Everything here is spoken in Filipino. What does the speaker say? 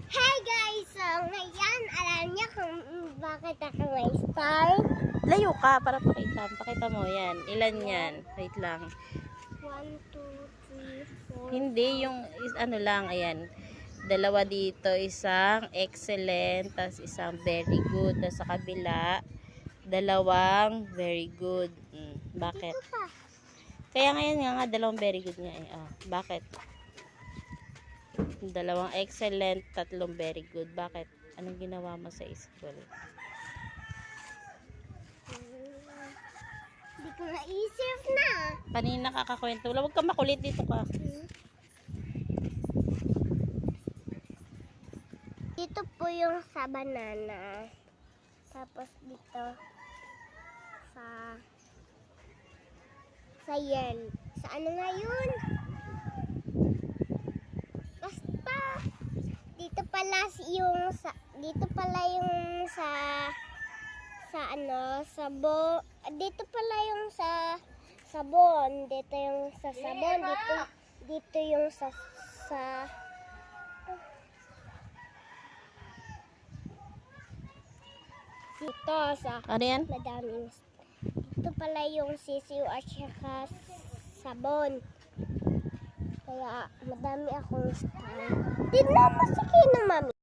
Hey guys! So ngayon, alam niyo kung bakit ako may star? Layo ka para pakita. Pakita mo yan. Ilan yan? Wait lang. 1, 2, 3, 4. Hindi yung ano lang. Ayan. Dalawa dito. Isang excellent. Tapos isang very good. Tapos sa kabila, dalawang very good. Bakit? Ito pa. Kaya ngayon nga dalawang very good nga eh. Bakit? Dalawang excellent, tatlong very good. Bakit? Anong ginawa mo sa school? Hindi ko naisip na. Kanina kakakwento. Huwag ka makulit, dito ka. Dito po yung sa banana. Tapos dito sa yen. Sa ano nga yun? Basta dito pala yung dito pala yung sa sabon, dito yung sa sabon, dito yung sa dito sa Ano yan? madaming. Dito pala yung sisiw at saka sabon. Kaya madami akong style. Tignan mo si Kino, Mami.